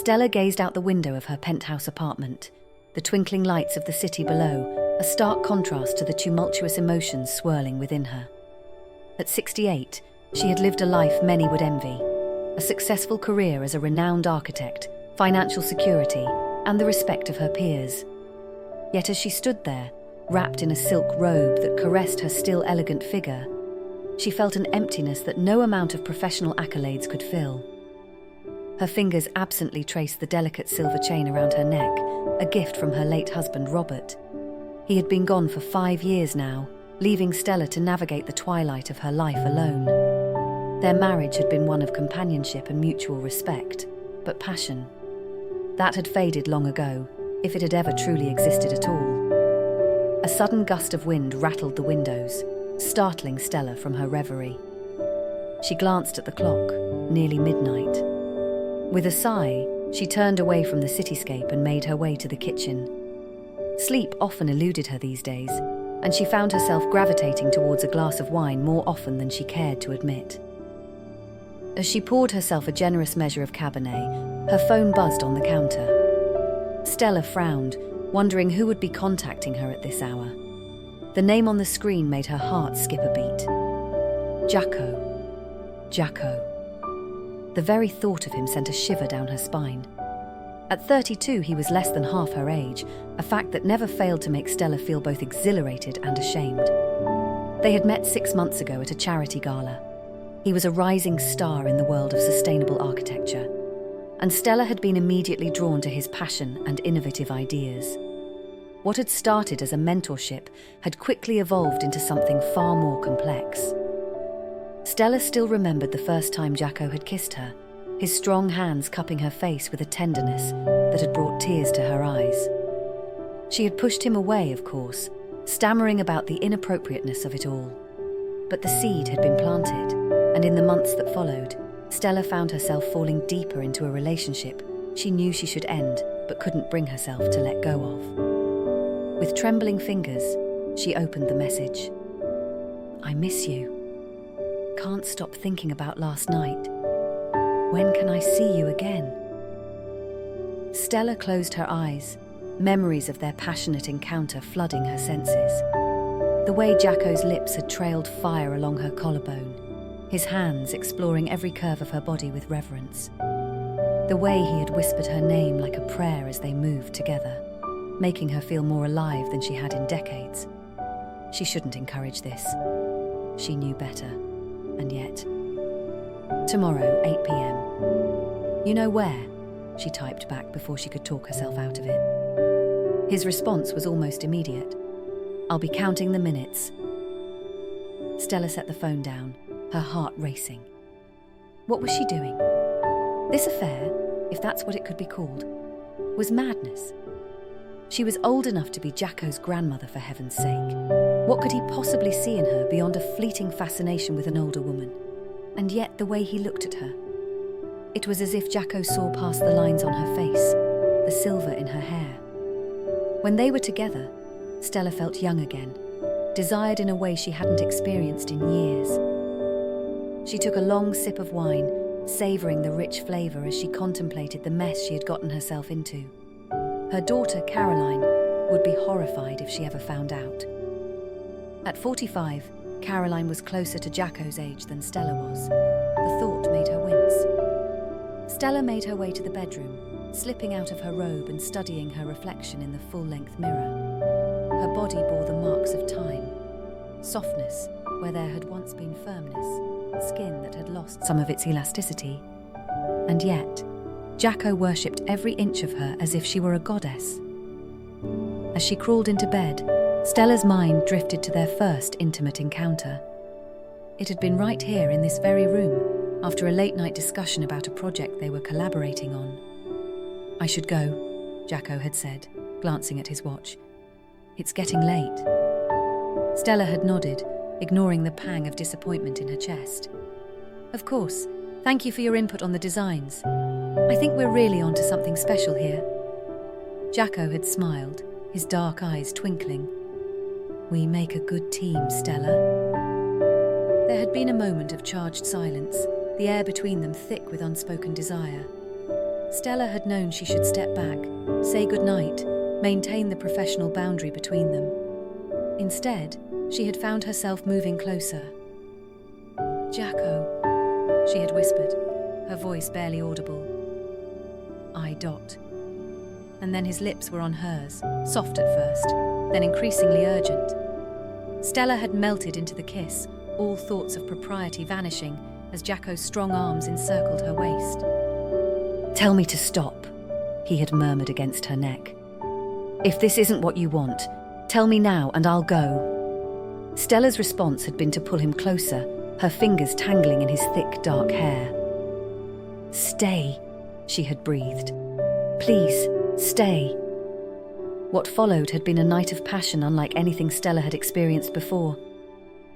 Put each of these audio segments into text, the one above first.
Stella gazed out the window of her penthouse apartment, the twinkling lights of the city below, a stark contrast to the tumultuous emotions swirling within her. At 68, she had lived a life many would envy, a successful career as a renowned architect, financial security, and the respect of her peers. Yet as she stood there, wrapped in a silk robe that caressed her still elegant figure, she felt an emptiness that no amount of professional accolades could fill. Her fingers absently traced the delicate silver chain around her neck, a gift from her late husband Robert. He had been gone for 5 years now, leaving Stella to navigate the twilight of her life alone. Their marriage had been one of companionship and mutual respect, but passion, that had faded long ago, if it had ever truly existed at all. A sudden gust of wind rattled the windows, startling Stella from her reverie. She glanced at the clock, nearly midnight. With a sigh, she turned away from the cityscape and made her way to the kitchen. Sleep often eluded her these days, and she found herself gravitating towards a glass of wine more often than she cared to admit. As she poured herself a generous measure of Cabernet, her phone buzzed on the counter. Stella frowned, wondering who would be contacting her at this hour. The name on the screen made her heart skip a beat. Jaco. The very thought of him sent a shiver down her spine. At 32, he was less than half her age, a fact that never failed to make Stella feel both exhilarated and ashamed. They had met 6 months ago at a charity gala. He was a rising star in the world of sustainable architecture, and Stella had been immediately drawn to his passion and innovative ideas. What had started as a mentorship had quickly evolved into something far more complex. Stella still remembered the first time Jaco had kissed her, his strong hands cupping her face with a tenderness that had brought tears to her eyes. She had pushed him away, of course, stammering about the inappropriateness of it all. But the seed had been planted, and in the months that followed, Stella found herself falling deeper into a relationship she knew she should end, but couldn't bring herself to let go of. With trembling fingers, she opened the message. "I miss you. Can't stop thinking about last night. When can I see you again?" Stella closed her eyes, memories of their passionate encounter flooding her senses. The way Jaco's lips had trailed fire along her collarbone, his hands exploring every curve of her body with reverence. The way he had whispered her name like a prayer as they moved together, making her feel more alive than she had in decades. She shouldn't encourage this. She knew better. And yet, tomorrow, 8 p.m. "You know where?" she typed back before she could talk herself out of it. His response was almost immediate. "I'll be counting the minutes." Stella set the phone down, her heart racing. What was she doing? This affair, if that's what it could be called, was madness. She was old enough to be Jaco's grandmother, for heaven's sake. What could he possibly see in her beyond a fleeting fascination with an older woman? And yet the way he looked at her. It was as if Jaco saw past the lines on her face, the silver in her hair. When they were together, Stella felt young again, desired in a way she hadn't experienced in years. She took a long sip of wine, savouring the rich flavour as she contemplated the mess she had gotten herself into. Her daughter, Caroline, would be horrified if she ever found out. At 45, Caroline was closer to Jaco's age than Stella was. The thought made her wince. Stella made her way to the bedroom, slipping out of her robe and studying her reflection in the full-length mirror. Her body bore the marks of time. Softness, where there had once been firmness, skin that had lost some of its elasticity. And yet, Jaco worshipped every inch of her as if she were a goddess. As she crawled into bed, Stella's mind drifted to their first intimate encounter. It had been right here in this very room, after a late-night discussion about a project they were collaborating on. "I should go," Jaco had said, glancing at his watch. "It's getting late." Stella had nodded, ignoring the pang of disappointment in her chest. "Of course. Thank you for your input on the designs. I think we're really onto something special here." Jaco had smiled, his dark eyes twinkling. "We make a good team, Stella." There had been a moment of charged silence, the air between them thick with unspoken desire. Stella had known she should step back, say goodnight, maintain the professional boundary between them. Instead, she had found herself moving closer. "Jaco," she had whispered, her voice barely audible. "I dot." And then his lips were on hers, soft at first, then increasingly urgent. Stella had melted into the kiss, all thoughts of propriety vanishing as Jaco's strong arms encircled her waist. "Tell me to stop," he had murmured against her neck. "If this isn't what you want, tell me now and I'll go." Stella's response had been to pull him closer, her fingers tangling in his thick, dark hair. "Stay," she had breathed. "Please, stay." What followed had been a night of passion unlike anything Stella had experienced before.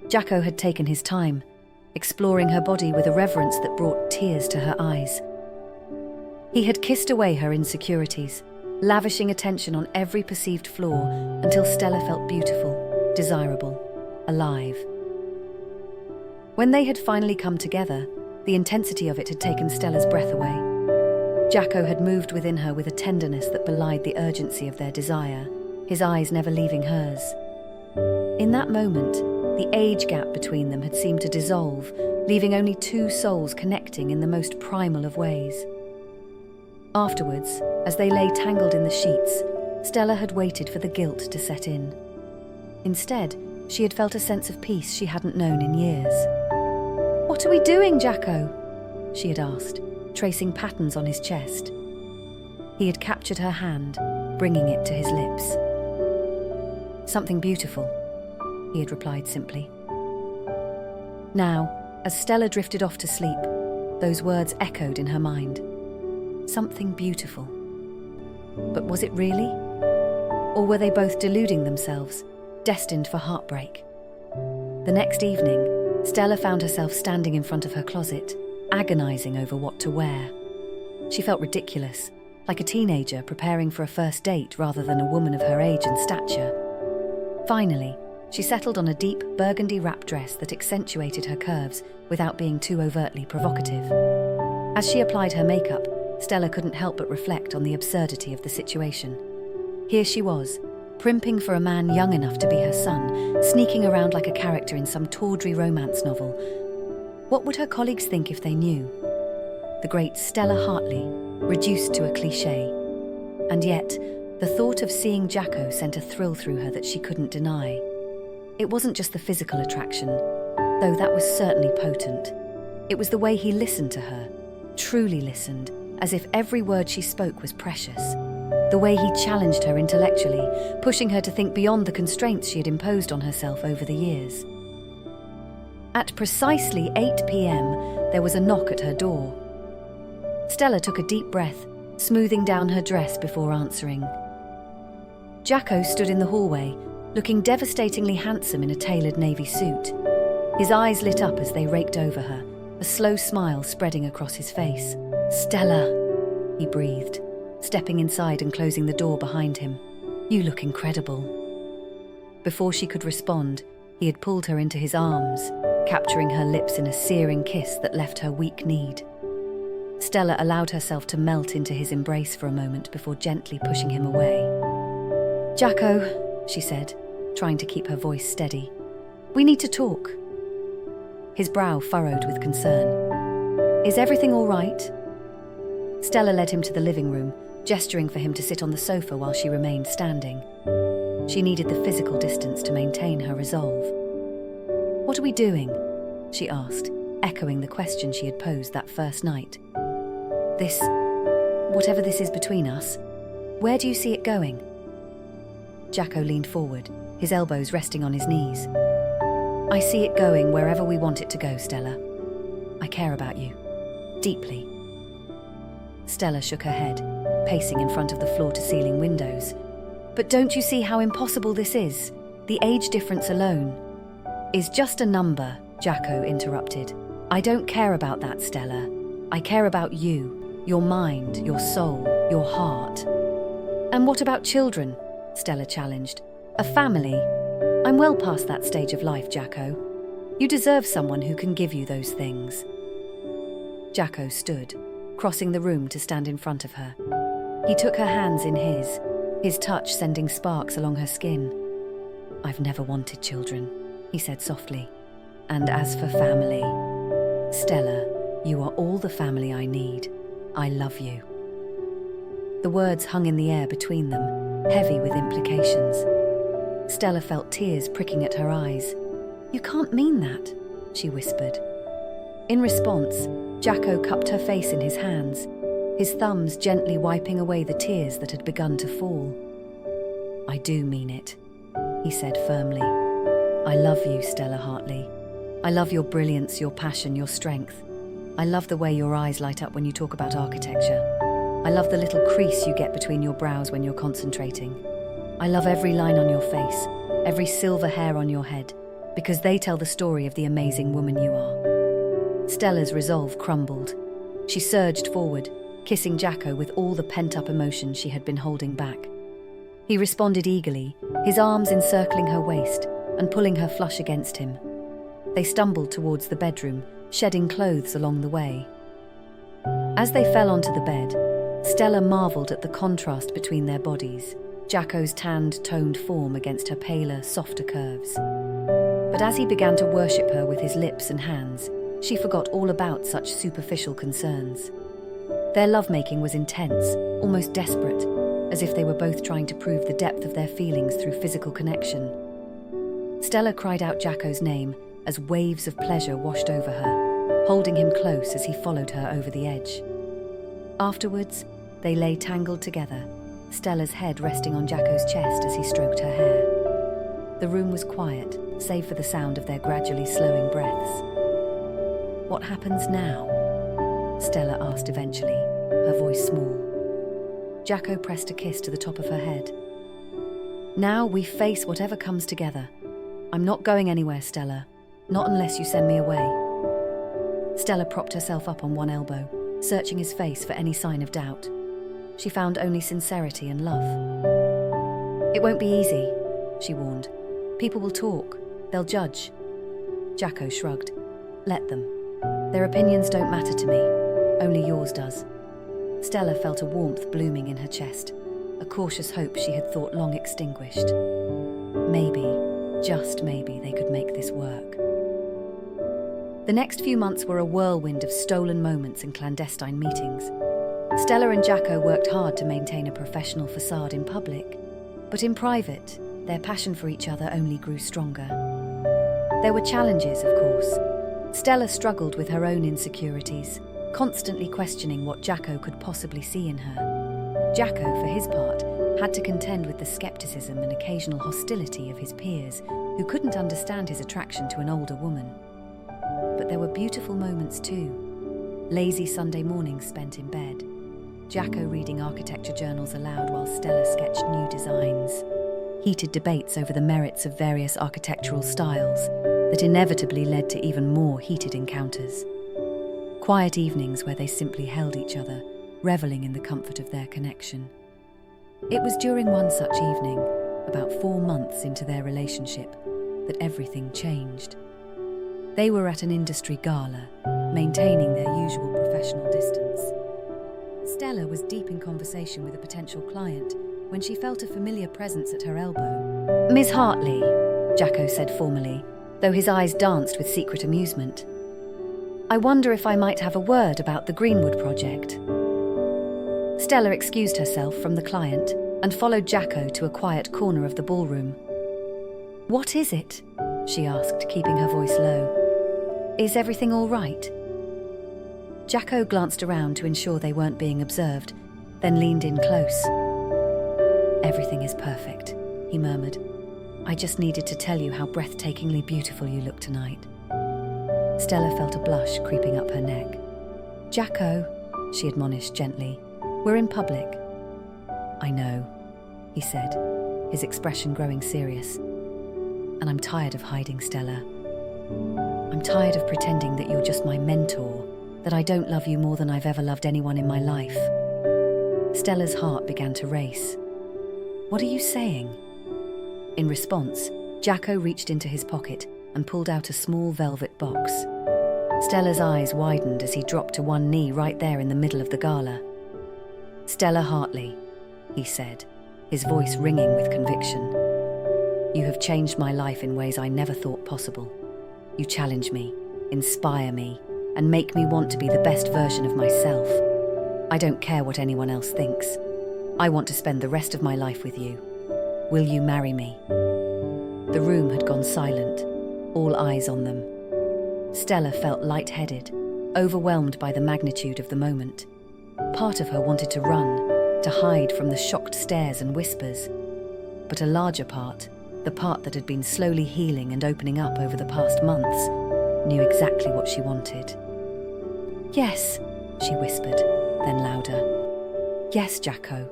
Jaco had taken his time, exploring her body with a reverence that brought tears to her eyes. He had kissed away her insecurities, lavishing attention on every perceived flaw until Stella felt beautiful, desirable, alive. When they had finally come together, the intensity of it had taken Stella's breath away. Jaco had moved within her with a tenderness that belied the urgency of their desire, his eyes never leaving hers. In that moment, the age gap between them had seemed to dissolve, leaving only two souls connecting in the most primal of ways. Afterwards, as they lay tangled in the sheets, Stella had waited for the guilt to set in. Instead, she had felt a sense of peace she hadn't known in years. "What are we doing, Jaco?" she had asked, tracing patterns on his chest. He had captured her hand, bringing it to his lips. "Something beautiful," he had replied simply. Now, as Stella drifted off to sleep, those words echoed in her mind. Something beautiful. But was it really? Or were they both deluding themselves, destined for heartbreak? The next evening, Stella found herself standing in front of her closet, agonizing over what to wear. She felt ridiculous, like a teenager preparing for a first date rather than a woman of her age and stature. Finally, she settled on a deep burgundy wrap dress that accentuated her curves without being too overtly provocative. As she applied her makeup, Stella couldn't help but reflect on the absurdity of the situation. Here she was, primping for a man young enough to be her son, sneaking around like a character in some tawdry romance novel. What would her colleagues think if they knew? The great Stella Hartley, reduced to a cliché. And yet, the thought of seeing Jaco sent a thrill through her that she couldn't deny. It wasn't just the physical attraction, though that was certainly potent. It was the way he listened to her, truly listened, as if every word she spoke was precious. The way he challenged her intellectually, pushing her to think beyond the constraints she had imposed on herself over the years. At precisely 8 p.m, there was a knock at her door. Stella took a deep breath, smoothing down her dress before answering. Jaco stood in the hallway, looking devastatingly handsome in a tailored navy suit. His eyes lit up as they raked over her, a slow smile spreading across his face. "Stella," he breathed, stepping inside and closing the door behind him. "You look incredible." Before she could respond, he had pulled her into his arms, capturing her lips in a searing kiss that left her weak-kneed. Stella allowed herself to melt into his embrace for a moment before gently pushing him away. "Jaco," she said, trying to keep her voice steady. "We need to talk." His brow furrowed with concern. "Is everything all right?" Stella led him to the living room, gesturing for him to sit on the sofa while she remained standing. She needed the physical distance to maintain her resolve. "What are we doing?" she asked, echoing the question she had posed that first night. "This, whatever this is between us, where do you see it going?" Jaco leaned forward, his elbows resting on his knees. "I see it going wherever we want it to go, Stella. I care about you. Deeply." Stella shook her head, pacing in front of the floor-to-ceiling windows. "But don't you see how impossible this is? The age difference alone." "Is just a number," Jaco interrupted. "I don't care about that, Stella. I care about you, your mind, your soul, your heart." "And what about children?" Stella challenged. "A family? I'm well past that stage of life, Jaco. You deserve someone who can give you those things." Jaco stood, crossing the room to stand in front of her. He took her hands in his touch sending sparks along her skin. "I've never wanted children," he said softly. "And as for family, Stella, you are all the family I need. I love you." The words hung in the air between them, heavy with implications. Stella felt tears pricking at her eyes. "You can't mean that," she whispered. In response, Jaco cupped her face in his hands, his thumbs gently wiping away the tears that had begun to fall. "I do mean it," he said firmly. "I love you, Stella Hartley. I love your brilliance, your passion, your strength. I love the way your eyes light up when you talk about architecture. I love the little crease you get between your brows when you're concentrating. I love every line on your face, every silver hair on your head, because they tell the story of the amazing woman you are." Stella's resolve crumbled. She surged forward, kissing Jaco with all the pent-up emotion she had been holding back. He responded eagerly, his arms encircling her waist and pulling her flush against him. They stumbled towards the bedroom, shedding clothes along the way. As they fell onto the bed, Stella marveled at the contrast between their bodies, Jaco's tanned, toned form against her paler, softer curves. But as he began to worship her with his lips and hands, she forgot all about such superficial concerns. Their lovemaking was intense, almost desperate, as if they were both trying to prove the depth of their feelings through physical connection. Stella cried out Jaco's name as waves of pleasure washed over her, holding him close as he followed her over the edge. Afterwards, they lay tangled together, Stella's head resting on Jaco's chest as he stroked her hair. The room was quiet, save for the sound of their gradually slowing breaths. "What happens now?" Stella asked eventually, her voice small. Jaco pressed a kiss to the top of her head. "Now we face whatever comes together. I'm not going anywhere, Stella. Not unless you send me away." Stella propped herself up on one elbow, searching his face for any sign of doubt. She found only sincerity and love. "It won't be easy," she warned. "People will talk. They'll judge." Jaco shrugged. "Let them. Their opinions don't matter to me. Only yours does." Stella felt a warmth blooming in her chest, a cautious hope she had thought long extinguished. Maybe, just maybe, they could make this work. The next few months were a whirlwind of stolen moments and clandestine meetings. Stella and Jaco worked hard to maintain a professional facade in public, but in private, their passion for each other only grew stronger. There were challenges, of course. Stella struggled with her own insecurities, constantly questioning what Jaco could possibly see in her. Jaco, for his part, had to contend with the skepticism and occasional hostility of his peers, who couldn't understand his attraction to an older woman. But there were beautiful moments too. Lazy Sunday mornings spent in bed, Jaco reading architecture journals aloud while Stella sketched new designs, heated debates over the merits of various architectural styles that inevitably led to even more heated encounters. Quiet evenings where they simply held each other, reveling in the comfort of their connection. It was during one such evening, about 4 months into their relationship, that everything changed. They were at an industry gala, maintaining their usual professional distance. Stella was deep in conversation with a potential client when she felt a familiar presence at her elbow. "Miss Hartley," Jaco said formally, though his eyes danced with secret amusement. "I wonder if I might have a word about the Greenwood project." Stella excused herself from the client and followed Jaco to a quiet corner of the ballroom. "What is it?" she asked, keeping her voice low. "Is everything all right?" Jaco glanced around to ensure they weren't being observed, then leaned in close. "Everything is perfect," he murmured. "I just needed to tell you how breathtakingly beautiful you look tonight." Stella felt a blush creeping up her neck. "Jaco," she admonished gently, "we're in public." "I know," he said, his expression growing serious. "And I'm tired of hiding, Stella. I'm tired of pretending that you're just my mentor, that I don't love you more than I've ever loved anyone in my life." Stella's heart began to race. "What are you saying?" In response, Jaco reached into his pocket and pulled out a small velvet box. Stella's eyes widened as he dropped to one knee right there in the middle of the gala. "Stella Hartley," he said, his voice ringing with conviction. "You have changed my life in ways I never thought possible. You challenge me, inspire me, and make me want to be the best version of myself. I don't care what anyone else thinks. I want to spend the rest of my life with you. Will you marry me?" The room had gone silent, all eyes on them. Stella felt lightheaded, overwhelmed by the magnitude of the moment. Part of her wanted to run, to hide from the shocked stares and whispers. But a larger part, the part that had been slowly healing and opening up over the past months, knew exactly what she wanted. "Yes," she whispered, then louder. "Yes, Jaco.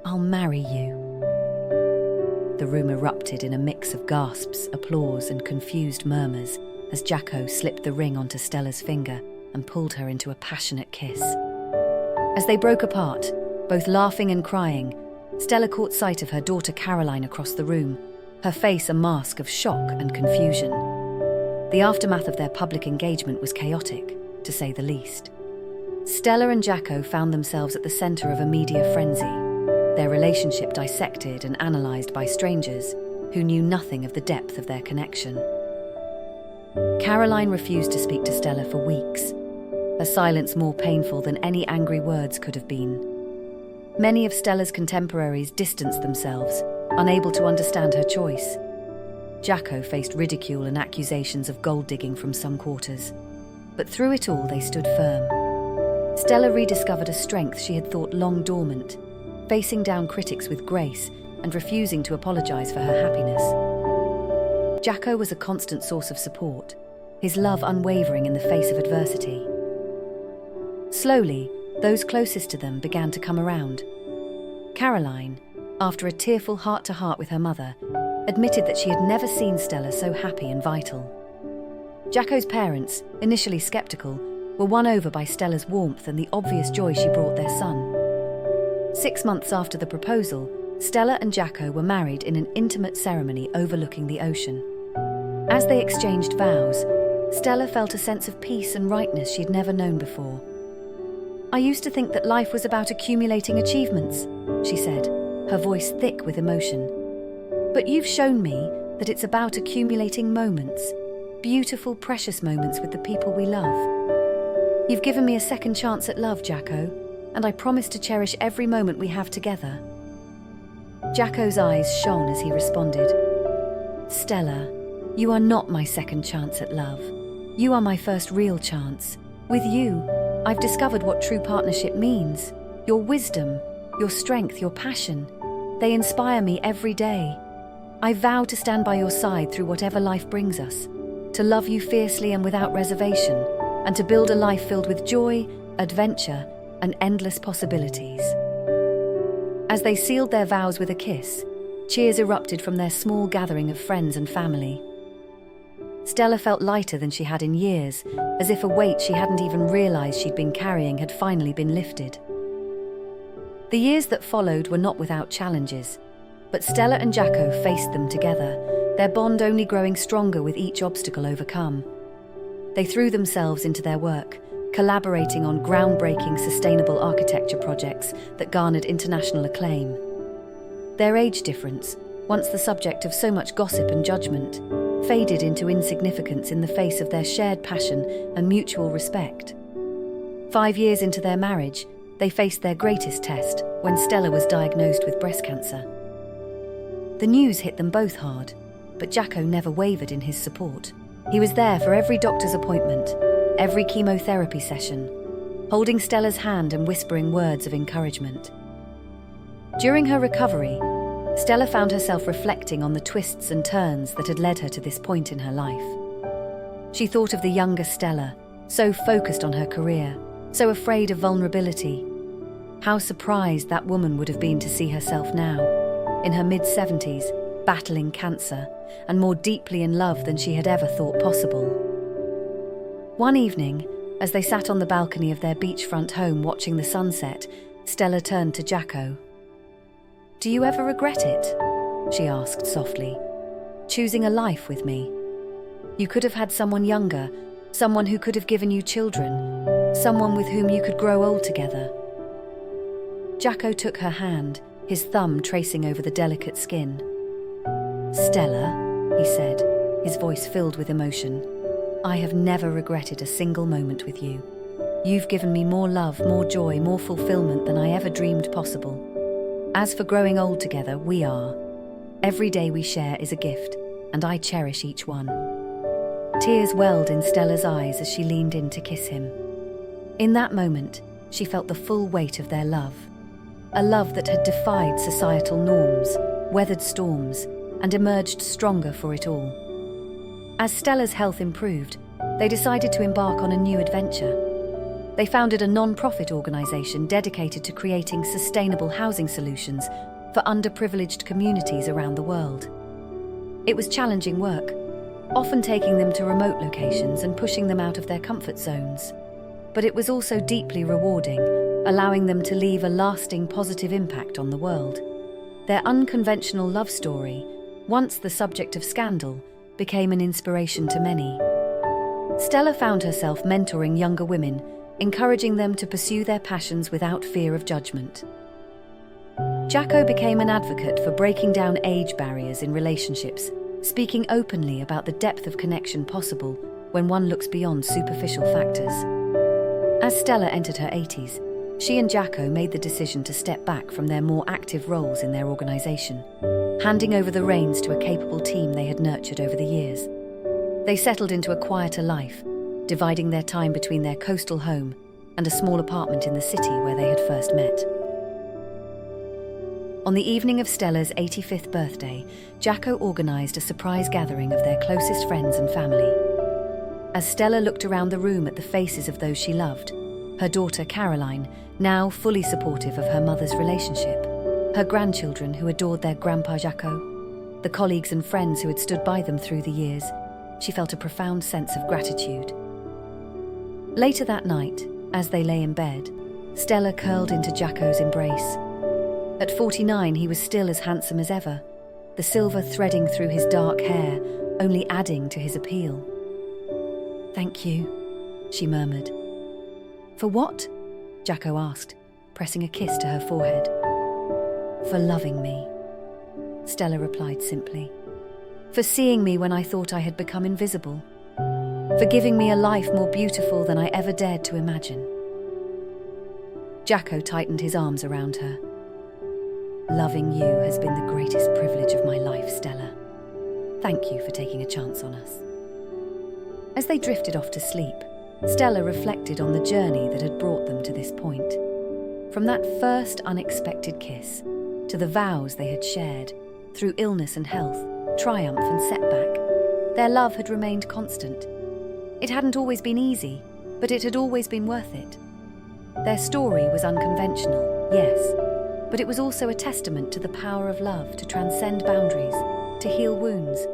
I'll marry you." The room erupted in a mix of gasps, applause, and confused murmurs as Jaco slipped the ring onto Stella's finger and pulled her into a passionate kiss. As they broke apart, both laughing and crying, Stella caught sight of her daughter Caroline across the room, her face a mask of shock and confusion. The aftermath of their public engagement was chaotic, to say the least. Stella and Jaco found themselves at the centre of a media frenzy, their relationship dissected and analysed by strangers who knew nothing of the depth of their connection. Caroline refused to speak to Stella for weeks, her silence more painful than any angry words could have been. Many of Stella's contemporaries distanced themselves, unable to understand her choice. Jaco faced ridicule and accusations of gold digging from some quarters, but through it all they stood firm. Stella rediscovered a strength she had thought long dormant, facing down critics with grace and refusing to apologise for her happiness. Jaco was a constant source of support, his love unwavering in the face of adversity. Slowly, those closest to them began to come around. Caroline, after a tearful heart-to-heart with her mother, admitted that she had never seen Stella so happy and vital. Jaco's parents, initially sceptical, were won over by Stella's warmth and the obvious joy she brought their son. 6 months after the proposal, Stella and Jaco were married in an intimate ceremony overlooking the ocean. As they exchanged vows, Stella felt a sense of peace and rightness she'd never known before. "I used to think that life was about accumulating achievements," she said, her voice thick with emotion. "But you've shown me that it's about accumulating moments, beautiful, precious moments with the people we love. You've given me a second chance at love, Jaco, and I promise to cherish every moment we have together." Jaco's eyes shone as he responded, "Stella, you are not my second chance at love. You are my first real chance. With you, I've discovered what true partnership means. Your wisdom, your strength, your passion, they inspire me every day. I vow to stand by your side through whatever life brings us, to love you fiercely and without reservation, and to build a life filled with joy, adventure, and endless possibilities." As they sealed their vows with a kiss, cheers erupted from their small gathering of friends and family. Stella felt lighter than she had in years, as if a weight she hadn't even realised she'd been carrying had finally been lifted. The years that followed were not without challenges, but Stella and Jaco faced them together, their bond only growing stronger with each obstacle overcome. They threw themselves into their work, collaborating on groundbreaking sustainable architecture projects that garnered international acclaim. Their age difference, once the subject of so much gossip and judgment, faded into insignificance in the face of their shared passion and mutual respect. 5 years into their marriage, they faced their greatest test when Stella was diagnosed with breast cancer. The news hit them both hard, but Jaco never wavered in his support. He was there for every doctor's appointment, every chemotherapy session, holding Stella's hand and whispering words of encouragement. During her recovery, Stella found herself reflecting on the twists and turns that had led her to this point in her life. She thought of the younger Stella, so focused on her career, so afraid of vulnerability. How surprised that woman would have been to see herself now, in her mid-70s, battling cancer, and more deeply in love than she had ever thought possible. One evening, as they sat on the balcony of their beachfront home watching the sunset, Stella turned to Jaco. "Do you ever regret it?" she asked softly. "Choosing a life with me? You could have had someone younger, someone who could have given you children, someone with whom you could grow old together. Jaco took her hand, his thumb tracing over the delicate skin. "Stella," he said, his voice filled with emotion, "I have never regretted a single moment with you. You've given me more love, more joy, more fulfillment than I ever dreamed possible. As for growing old together, we are. Every day we share is a gift, and I cherish each one." Tears welled in Stella's eyes as she leaned in to kiss him. In that moment, she felt the full weight of their love. A love that had defied societal norms, weathered storms, and emerged stronger for it all. As Stella's health improved, they decided to embark on a new adventure. They founded a non-profit organisation dedicated to creating sustainable housing solutions for underprivileged communities around the world. It was challenging work, often taking them to remote locations and pushing them out of their comfort zones. But it was also deeply rewarding, allowing them to leave a lasting positive impact on the world. Their unconventional love story, once the subject of scandal, became an inspiration to many. Stella found herself mentoring younger women, encouraging them to pursue their passions without fear of judgment. Jaco became an advocate for breaking down age barriers in relationships, speaking openly about the depth of connection possible when one looks beyond superficial factors. As Stella entered her 80s, she and Jaco made the decision to step back from their more active roles in their organisation, handing over the reins to a capable team they had nurtured over the years. They settled into a quieter life, dividing their time between their coastal home and a small apartment in the city where they had first met. On the evening of Stella's 85th birthday, Jaco organised a surprise gathering of their closest friends and family. As Stella looked around the room at the faces of those she loved, her daughter Caroline, now fully supportive of her mother's relationship, her grandchildren who adored their grandpa Jaco, the colleagues and friends who had stood by them through the years, she felt a profound sense of gratitude. Later that night, as they lay in bed, Stella curled into Jaco's embrace. At 49, he was still as handsome as ever, the silver threading through his dark hair, only adding to his appeal. "Thank you," she murmured. "For what?" Jaco asked, pressing a kiss to her forehead. "For loving me," Stella replied simply. "For seeing me when I thought I had become invisible. For giving me a life more beautiful than I ever dared to imagine." Jaco tightened his arms around her. "Loving you has been the greatest privilege of my life, Stella. Thank you for taking a chance on us." As they drifted off to sleep, Stella reflected on the journey that had brought them to this point. From that first unexpected kiss, to the vows they had shared, through illness and health, triumph and setback, their love had remained constant. It hadn't always been easy, but it had always been worth it. Their story was unconventional, yes, but it was also a testament to the power of love to transcend boundaries, to heal wounds,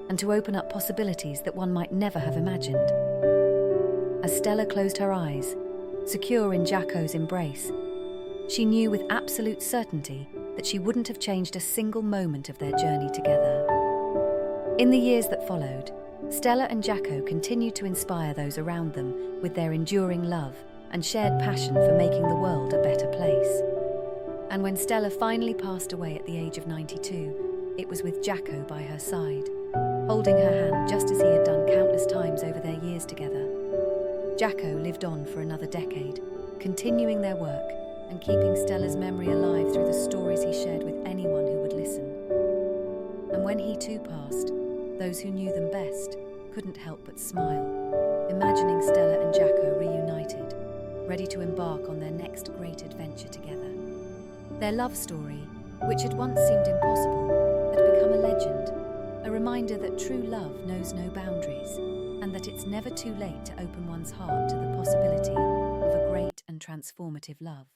and to open up possibilities that one might never have imagined. As Stella closed her eyes, secure in Jaco's embrace, she knew with absolute certainty that she wouldn't have changed a single moment of their journey together. In the years that followed, Stella and Jaco continued to inspire those around them with their enduring love and shared passion for making the world a better place. And when Stella finally passed away at the age of 92, it was with Jaco by her side, holding her hand just as he had done countless times over their years together. Jaco lived on for another decade, continuing their work and keeping Stella's memory alive through the stories he shared with anyone who would listen. And when he too passed, those who knew them best couldn't help but smile, imagining Stella and Jaco reunited, ready to embark on their next great adventure together. Their love story, which had once seemed impossible, had become a legend, a reminder that true love knows no boundaries, and that it's never too late to open one's heart to the possibility of a great and transformative love.